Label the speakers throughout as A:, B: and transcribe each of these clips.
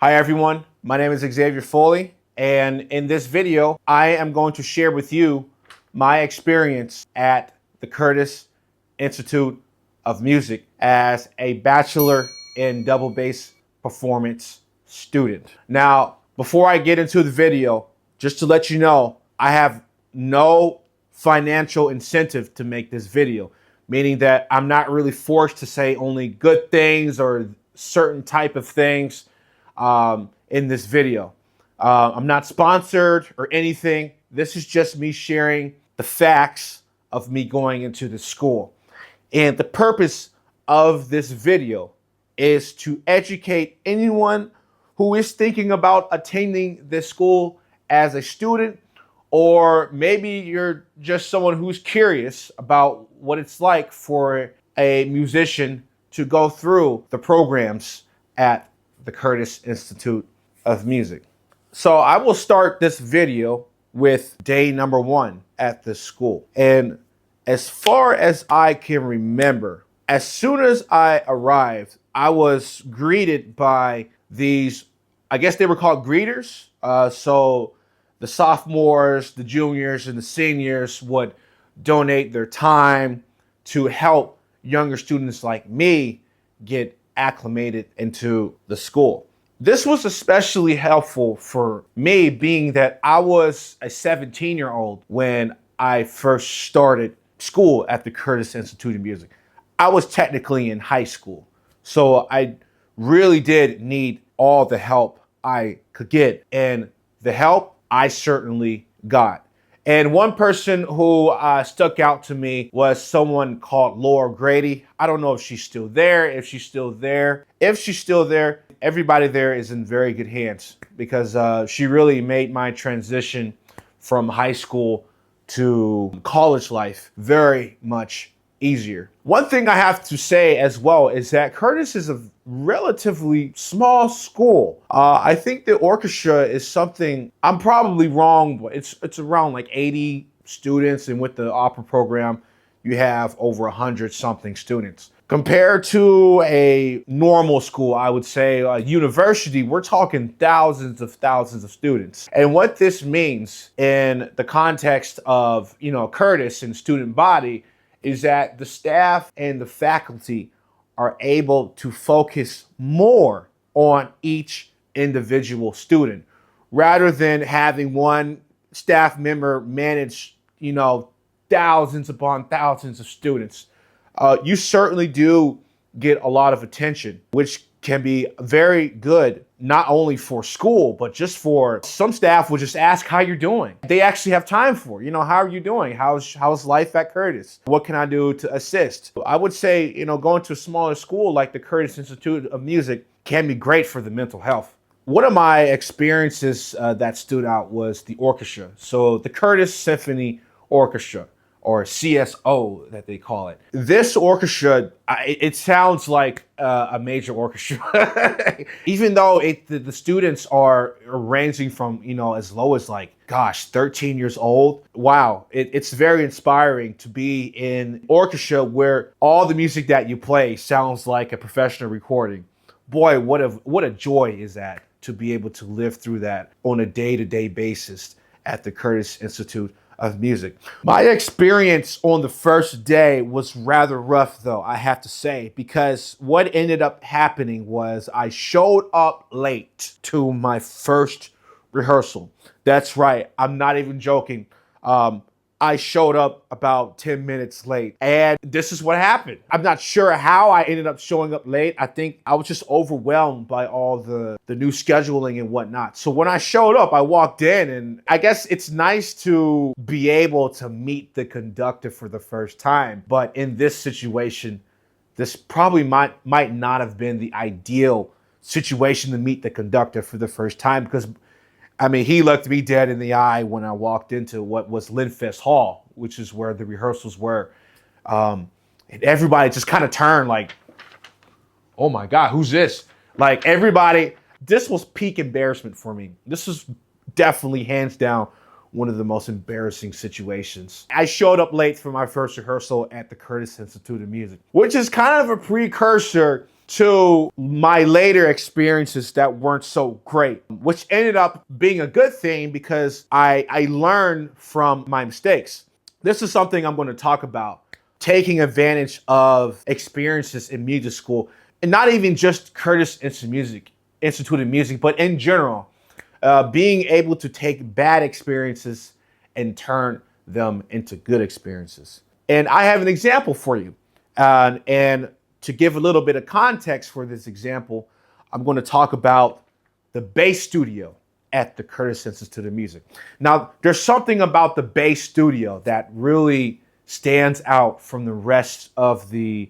A: Hi everyone, my name is Xavier Foley, and in this video, I am going to share with you my experience at the Curtis Institute of Music as a bachelor in double bass performance student. Now, before I get into the video, just to let you know, I have no financial incentive to make this video, meaning that I'm not really forced to say only good things or certain type of things in this video. I'm not sponsored or anything. This is just me sharing the facts of me going into the school. And the purpose of this video is to educate anyone who is thinking about attending this school as a student, or maybe you're just someone who's curious about what it's like for a musician to go through the programs at the Curtis Institute of Music. So I will start this video with day number 1 at the school. And as far as I can remember, as soon as I arrived, I was greeted by these, I guess they were called greeters. So the sophomores, the juniors, and the seniors would donate their time to help younger students like me get acclimated into the school. This was especially helpful for me, being that I was a 17-year-old when I first started school at the Curtis Institute of Music. I was technically in high school, so I really did need all the help I could get, and the help I certainly got. And one person who stuck out to me was someone called Laura Grady. I don't know if she's still there. If she's still there, everybody there is in very good hands, because she really made my transition from high school to college life very much easier. One thing I have to say as well is that Curtis is a relatively small school. I think the orchestra is something, I'm probably wrong, but it's around like 80 students, and with the opera program, you have over 100 something students. Compared to a normal school, I would say a university, we're talking thousands of students. And what this means in the context of, Curtis and student body is that the staff and the faculty are able to focus more on each individual student rather than having one staff member manage, thousands upon thousands of students. You certainly do get a lot of attention, which can be very good, not only for school, but just for some staff will just ask how you're doing. They actually have time for, how are you doing? How's life at Curtis? What can I do to assist? I would say, going to a smaller school like the Curtis Institute of Music can be great for the mental health. One of my experiences that stood out was the orchestra. So the Curtis Symphony Orchestra, or CSO that they call it. This orchestra, it sounds like a major orchestra. Even though the students are ranging from, as low as 13 years old. Wow, it's very inspiring to be in orchestra where all the music that you play sounds like a professional recording. Boy, what a joy is that, to be able to live through that on a day-to-day basis at the Curtis Institute of Music. My experience on the first day was rather rough, though, I have to say, because what ended up happening was I showed up late to my first rehearsal. That's right, I'm not even joking. I showed up about 10 minutes late, and this is what happened. I'm not sure how I ended up showing up late. I think I was just overwhelmed by all the new scheduling and whatnot. So when I showed up, I walked in, and I guess it's nice to be able to meet the conductor for the first time. But in this situation, this probably might not have been the ideal situation to meet the conductor for the first time, because he looked me dead in the eye when I walked into what was Linfest Hall, which is where the rehearsals were. And everybody just kind of turned like, oh my God, who's this? Like everybody, this was peak embarrassment for me. This was definitely hands down one of the most embarrassing situations. I showed up late for my first rehearsal at the Curtis Institute of Music, which is kind of a precursor to my later experiences that weren't so great, which ended up being a good thing because I learned from my mistakes. This is something I'm going to talk about, taking advantage of experiences in music school, and not even just Curtis Institute of Music, but in general, being able to take bad experiences and turn them into good experiences. And I have an example for you. And to give a little bit of context for this example, I'm going to talk about the bass studio at the Curtis Institute of Music. Now, there's something about the bass studio that really stands out from the rest of the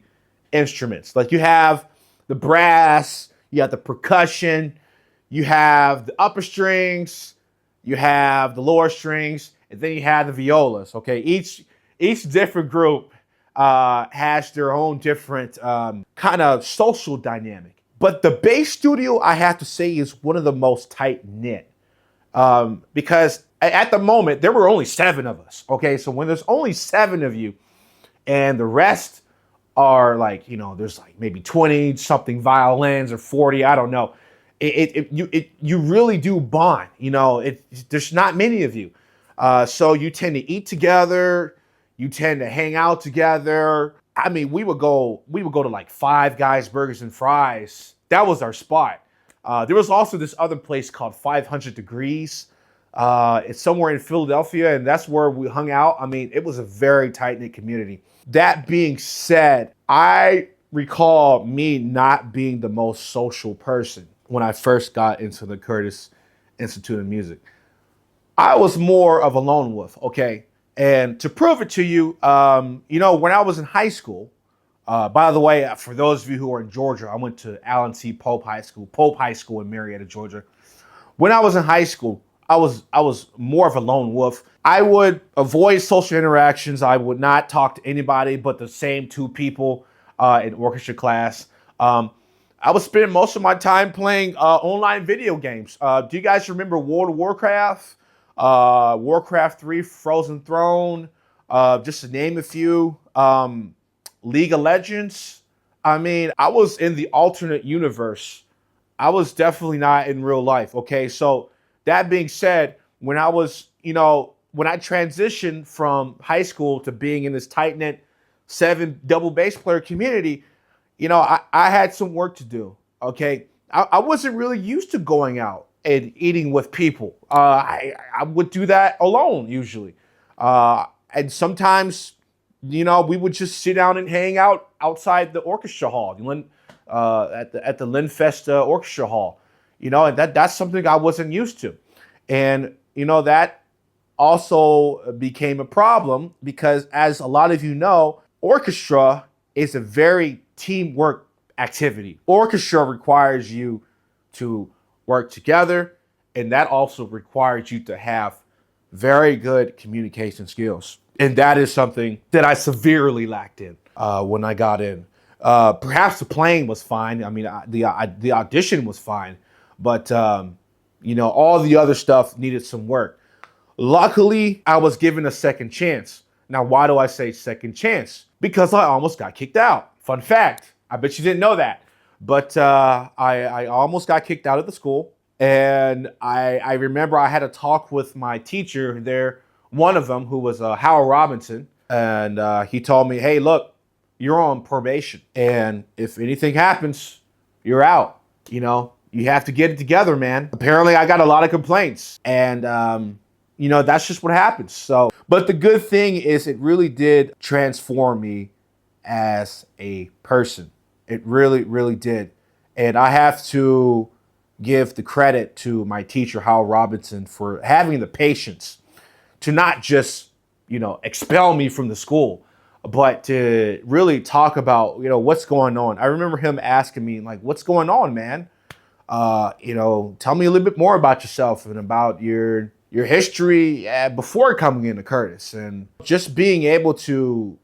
A: instruments. Like, you have the brass, you have the percussion, you have the upper strings, you have the lower strings, and then you have the violas. Okay, each different group has their own different kind of social dynamic. But the bass studio, I have to say, is one of the most tight knit because at the moment there were only 7 of us. Okay, so when there's only 7 of you, and the rest are like, there's like maybe 20 something violins or 40, I don't know. You really do bond. There's not many of you, so you tend to eat together. You tend to hang out together. I mean, we would go to like Five Guys Burgers and Fries. That was our spot. There was also this other place called 500 Degrees. It's somewhere in Philadelphia, and that's where we hung out. I mean, it was a very tight-knit community. That being said, I recall me not being the most social person when I first got into the Curtis Institute of Music. I was more of a lone wolf, okay? And to prove it to you, when I was in high school, by the way, for those of you who are in Georgia, I went to Allen T. Pope High School in Marietta, Georgia. When I was in high school, I was more of a lone wolf. I would avoid social interactions. I would not talk to anybody but the same 2 people in orchestra class. I was spending most of my time playing online video games. Do you guys remember World of Warcraft? Warcraft 3, Frozen Throne, just to name a few. League of Legends. I mean, I was in the alternate universe. I was definitely not in real life. Okay, so that being said, when I transitioned from high school to being in this tight-knit 7 double bass player community, I had some work to do. Okay, I wasn't really used to going out and eating with people. I would do that alone usually. And sometimes, we would just sit down and hang out outside the orchestra hall, at the Linfest Orchestra Hall. And that's something I wasn't used to. And, that also became a problem because, as a lot of you know, orchestra is a very teamwork activity. Orchestra requires you to work together, and that also requires you to have very good communication skills. And that is something that I severely lacked in when I got in. Perhaps the playing was fine. I mean, the audition was fine, but all the other stuff needed some work. Luckily, I was given a second chance. Now, why do I say second chance? Because I almost got kicked out. Fun fact. I bet you didn't know that. But I almost got kicked out of the school. And I remember I had a talk with my teacher there, one of them, who was Hal Robinson. And he told me, hey, look, you're on probation. And if anything happens, you're out. You have to get it together, man. Apparently, I got a lot of complaints. And, that's just what happens. So, but the good thing is it really did transform me as a person. It really, really did. And I have to give the credit to my teacher, Hal Robinson, for having the patience to not just, expel me from the school, but to really talk about, what's going on. I remember him asking me, like, what's going on, man? Tell me a little bit more about yourself and about your history before coming into Curtis. And just being able to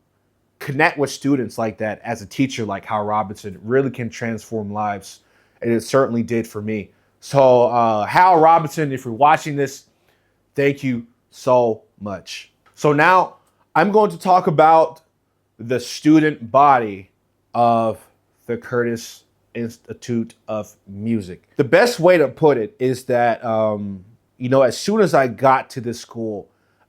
A: connect with students like that as a teacher like Hal Robinson really can transform lives. And it certainly did for me. So Hal Robinson, if you're watching this, thank you so much. So now I'm going to talk about the student body of the Curtis Institute of Music. The best way to put it is that, as soon as I got to this school,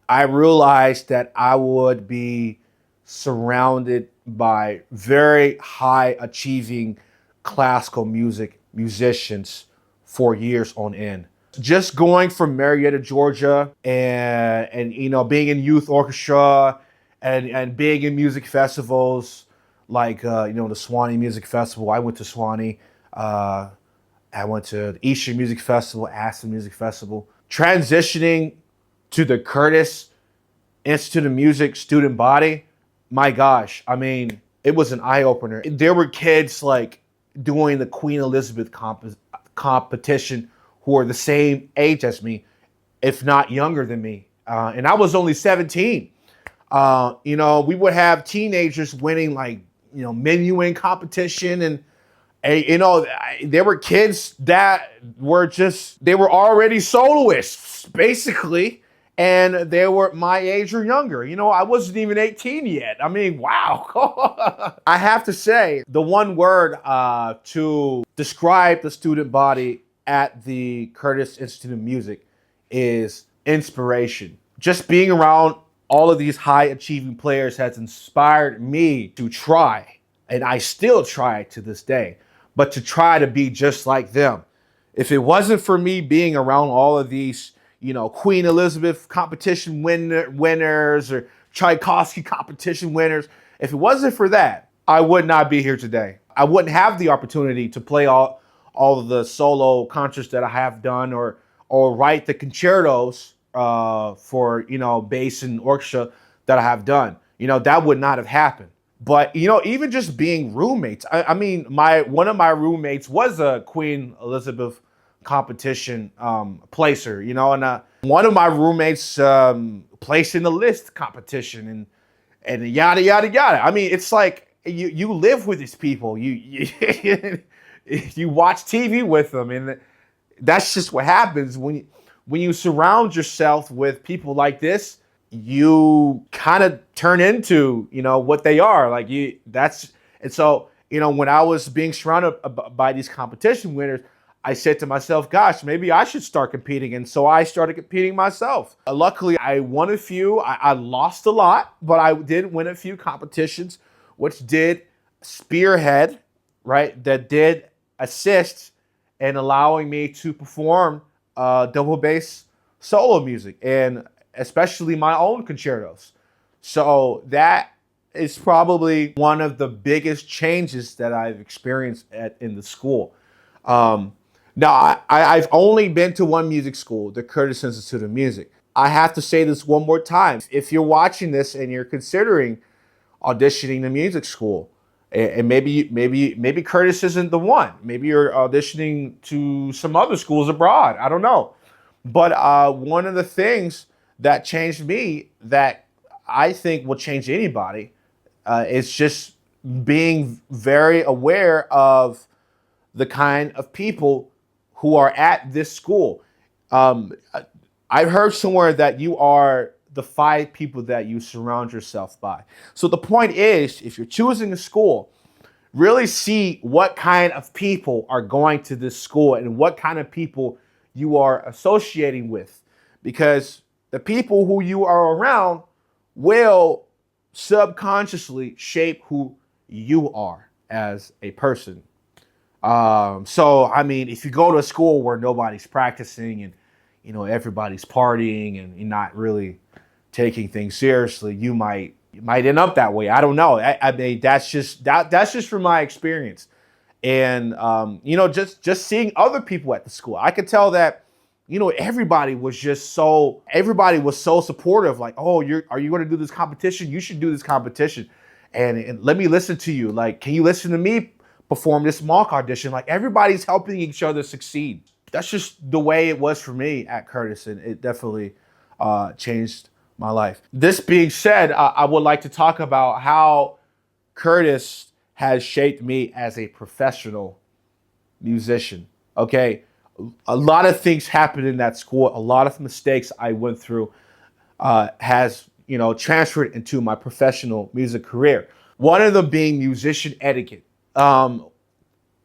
A: I realized that I would be surrounded by very high achieving classical music musicians for years on end. Just going from Marietta, Georgia, and being in youth orchestra and being in music festivals like the Swanee Music Festival. I went to Swanee. I went to the Eastern Music Festival, Aston Music Festival. Transitioning to the Curtis Institute of Music student body, my gosh, I mean, it was an eye-opener. There were kids like doing the Queen Elizabeth competition who are the same age as me, if not younger than me. And I was only 17. We would have teenagers winning like, minuet competition. And there were kids that they were already soloists, basically. And they were my age or younger. I wasn't even 18 yet. I mean, wow. I have to say, the one word to describe the student body at the Curtis Institute of Music is inspiration. Just being around all of these high achieving players has inspired me to try, and I still try to this day, but to try to be just like them. If it wasn't for me being around all of these Queen Elizabeth competition winners or Tchaikovsky competition winners, if it wasn't for that, I would not be here today. I wouldn't have the opportunity to play all of the solo concerts that I have done or write the concertos for, bass and orchestra that I have done. That would not have happened. But, even just being roommates, I mean, one of my roommates was a Queen Elizabeth competition placer, and one of my roommates placed in the list competition and yada yada yada. I mean, it's like you live with these people, you you watch TV with them, and that's just what happens when you surround yourself with people like this. You kind of turn into what they are like. And so when I was being surrounded by these competition winners, I said to myself, gosh, maybe I should start competing. And so I started competing myself. Luckily, I won a few. I lost a lot, but I did win a few competitions, which did spearhead, right? That did assist in allowing me to perform double bass solo music, and especially my own concertos. So that is probably one of the biggest changes that I've experienced in the school. Now, I've only been to one music school, the Curtis Institute of Music. I have to say this one more time. If you're watching this and you're considering auditioning to music school, and maybe Curtis isn't the one. Maybe you're auditioning to some other schools abroad. I don't know. But one of the things that changed me, that I think will change anybody, is just being very aware of the kind of people who are at this school. I've heard somewhere that you are the 5 people that you surround yourself by. So the point is, if you're choosing a school, really see what kind of people are going to this school and what kind of people you are associating with. Because the people who you are around will subconsciously shape who you are as a person. So, I mean, if you go to a school where nobody's practicing and, everybody's partying and you're not really taking things seriously, you might end up that way. I don't know. I mean, that's just from my experience. And, just seeing other people at the school, I could tell that, everybody was so supportive. Like, oh, are you going to do this competition? You should do this competition. And let me listen to you. Like, can you listen to me perform this mock audition? Like, everybody's helping each other succeed. That's just the way it was for me at Curtis, and it definitely changed my life. This being said, I would like to talk about how Curtis has shaped me as a professional musician. Okay, a lot of things happened in that school. A lot of mistakes I went through has transferred into my professional music career. One of them being musician etiquette.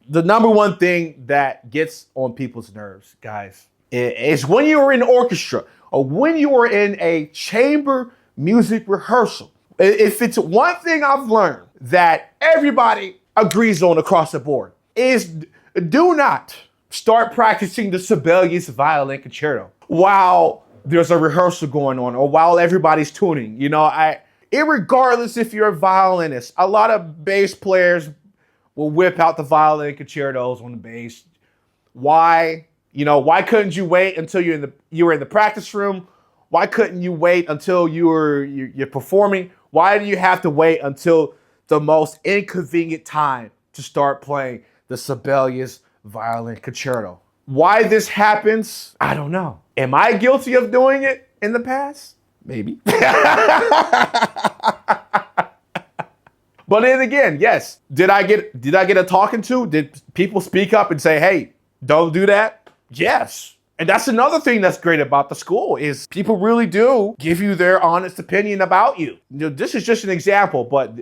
A: The number one thing that gets on people's nerves, guys, is when you are in orchestra or when you are in a chamber music rehearsal. If it's one thing I've learned that everybody agrees on across the board is do not start practicing the Sibelius violin concerto while there's a rehearsal going on or while everybody's tuning. Irregardless if you're a violinist, a lot of bass players will whip out the violin concertos on the bass. Why? Why couldn't you wait until you were in the practice room? Why couldn't you wait until you're performing? Why do you have to wait until the most inconvenient time to start playing the Sibelius violin concerto? Why this happens, I don't know. Am I guilty of doing it in the past? Maybe. But then again, yes. Did I get a talking to? Did people speak up and say, "Hey, don't do that"? Yes. And that's another thing that's great about the school is people really do give you their honest opinion about you. This is just an example, but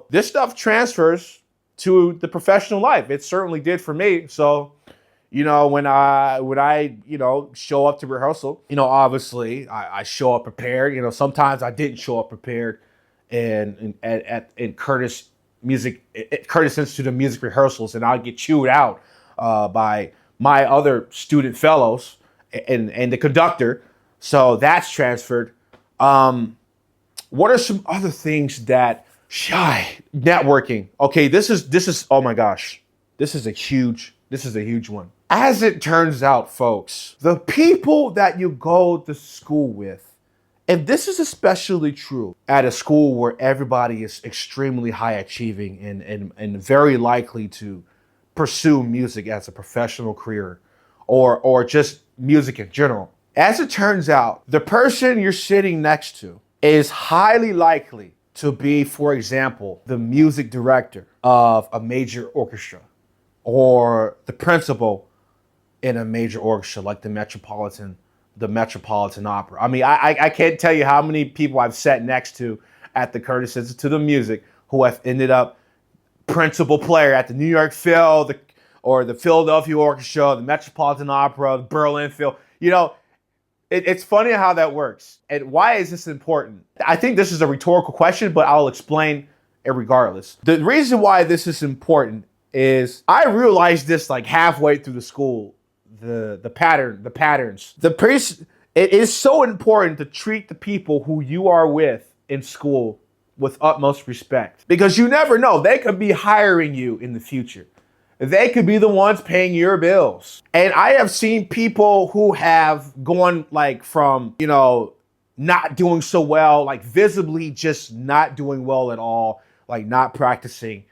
A: this stuff transfers to the professional life. It certainly did for me. So, when I show up to rehearsal, obviously I show up prepared. Sometimes I didn't show up prepared in Curtis Institute of Music rehearsals, and I'd get chewed out by my other student fellows and the conductor. So that's transferred. What are some other things that networking? Okay, this is oh my gosh. This is a huge one. As it turns out, folks, the people that you go to school with, and this is especially true at a school where everybody is extremely high achieving and very likely to pursue music as a professional career or just music in general. As it turns out, the person you're sitting next to is highly likely to be, for example, the music director of a major orchestra or the principal in a major orchestra like the Metropolitan Opera. I mean, I can't tell you how many people I've sat next to at the Curtis Institute of Music who have ended up principal player at the New York Phil, or the Philadelphia Orchestra, the Metropolitan Opera, the Berlin Phil. It's funny how that works. And why is this important? I think this is a rhetorical question, but I'll explain it regardless. The reason why this is important is I realized this like halfway through the school, the patterns. It is so important to treat the people who you are with in school with utmost respect, because you never know. They could be hiring you in the future. They could be the ones paying your bills. And I have seen people who have gone like from, not doing so well, like visibly just not doing well at all, like not practicing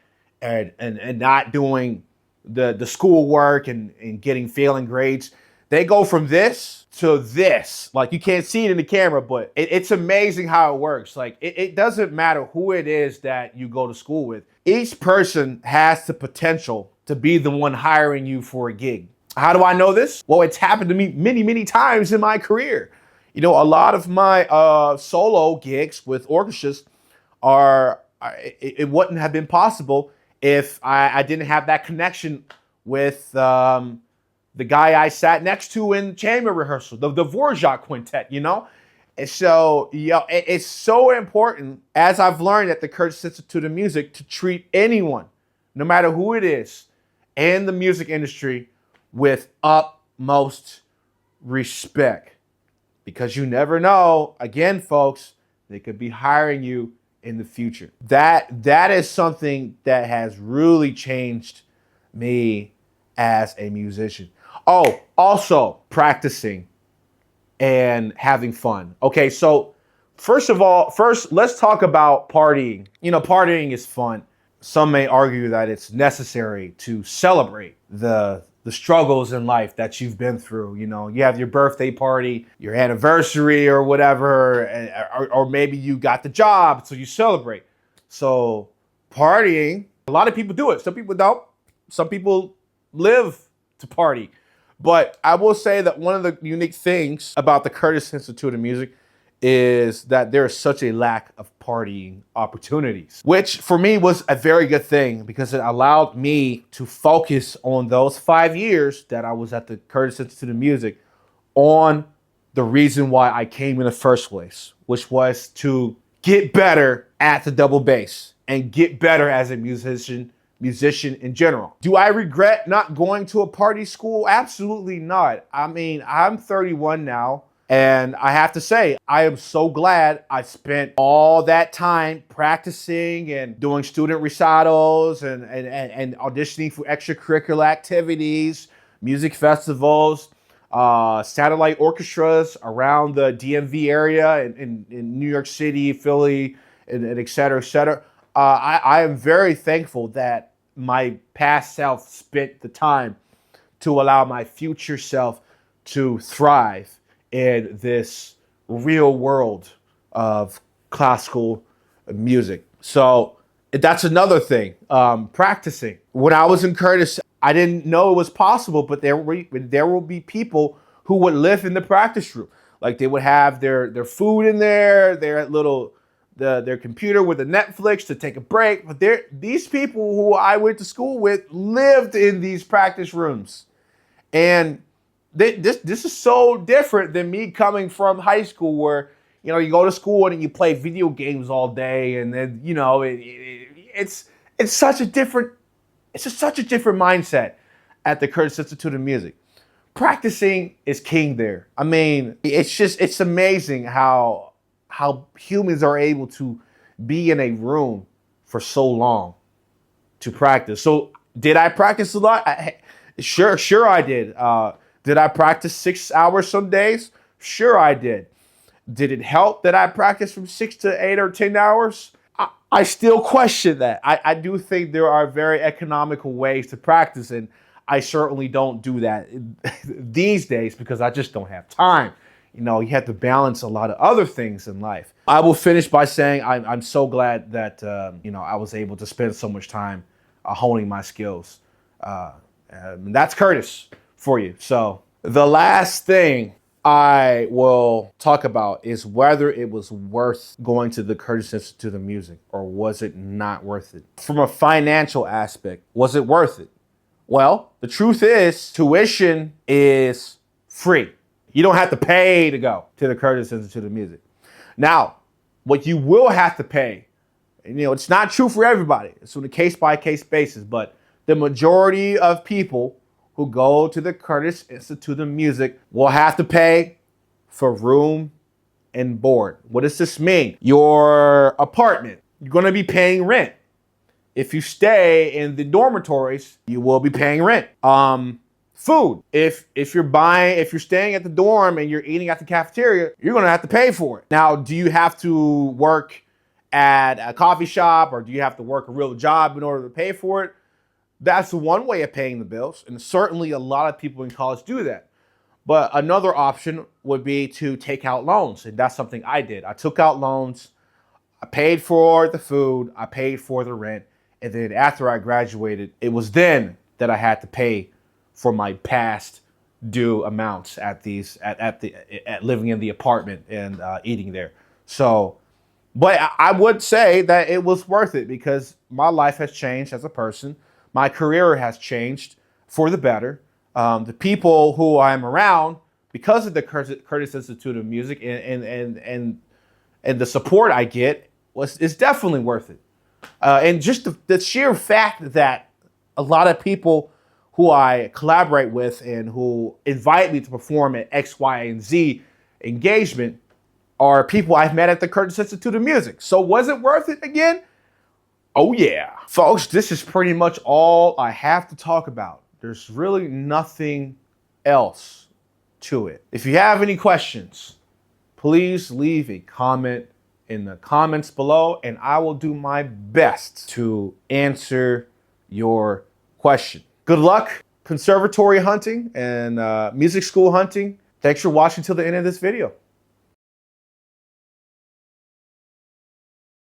A: and not doing the schoolwork and getting failing grades. They go from this to this. Like, you can't see it in the camera, but it's amazing how it works. Like, it doesn't matter who it is that you go to school with. Each person has the potential to be the one hiring you for a gig. How do I know this? Well, it's happened to me many, many times in my career. A lot of my solo gigs with orchestras it wouldn't have been possible if I didn't have that connection with the guy I sat next to in chamber rehearsal, the Dvorak Quintet, And so, it's so important, as I've learned at the Curtis Institute of Music, to treat anyone, no matter who it is, in the music industry with utmost respect. Because you never know, again, folks, they could be hiring you in the future. That is something that has really changed me as a musician. Oh, also practicing and having fun. Okay, so first, let's talk about partying. Partying is fun. Some may argue that it's necessary to celebrate the struggles in life that you've been through. You have your birthday party, your anniversary or whatever, or maybe you got the job, so you celebrate. So partying, a lot of people do it. Some people don't. Some people live to party. But I will say that one of the unique things about the Curtis Institute of Music is that there is such a lack of partying opportunities, which for me was a very good thing because it allowed me to focus on those 5 years that I was at the Curtis Institute of Music on the reason why I came in the first place, which was to get better at the double bass and get better as a musician in general. Do I regret not going to a party school? Absolutely not. I mean, I'm 31 now, and I have to say, I am so glad I spent all that time practicing and doing student recitals and auditioning for extracurricular activities, music festivals, satellite orchestras around the DMV area in New York City, Philly, and et cetera, et cetera. I am very thankful that my past self spent the time to allow my future self to thrive in this real world of classical music. So that's another thing. Practicing. When I was in Curtis, I didn't know it was possible, but there will be people who would live in the practice room. Like they would have their food in there, their computer with a Netflix to take a break. But these people who I went to school with lived in these practice rooms. And this is so different than me coming from high school where, you know, you go to school and you play video games all day. And then, you know, it's such a different mindset at the Curtis Institute of Music. Practicing is king there. I mean, it's amazing how humans are able to be in a room for so long to practice. So did I practice a lot? Sure I did. Did I practice 6 hours some days? Sure I did. Did it help that I practiced from 6 to 8 or 10 hours? I still question that. I do think there are very economical ways to practice, and I certainly don't do that these days because I just don't have time. You know, you have to balance a lot of other things in life. I will finish by saying I'm so glad that, you know, I was able to spend so much time honing my skills. That's Curtis for you. So the last thing I will talk about is whether it was worth going to the Curtis Institute of Music or was it not worth it? From a financial aspect, was it worth it? Well, the truth is tuition is free. You don't have to pay to go to the Curtis Institute of Music. Now, what you will have to pay, and, you know, it's not true for everybody. It's on a case-by-case basis, but the majority of people who go to the Curtis Institute of Music will have to pay for room and board. What does this mean? Your apartment, you're going to be paying rent. If you stay in the dormitories, you will be paying rent. Food. If you're staying at the dorm and you're eating at the cafeteria, you're going to have to pay for it. Now, do you have to work at a coffee shop or do you have to work a real job in order to pay for it? That's one way of paying the bills, and certainly a lot of people in college do that. But another option would be to take out loans, and that's something I did. I took out loans, I paid for the food, I paid for the rent, and then after I graduated, it was then that I had to pay for my past due amounts at living in the apartment and eating there. So, but I would say that it was worth it because my life has changed as a person. My career has changed for the better. The people who I'm around, because of the Curtis Institute of Music and the support I get, is definitely worth it. And just the sheer fact that a lot of people who I collaborate with and who invite me to perform at X, Y, and Z engagement are people I've met at the Curtis Institute of Music. So was it worth it again? Oh yeah. Folks, this is pretty much all I have to talk about. There's really nothing else to it. If you have any questions, please leave a comment in the comments below and I will do my best to answer your question. Good luck conservatory hunting and music school hunting. Thanks for watching till the end of this video.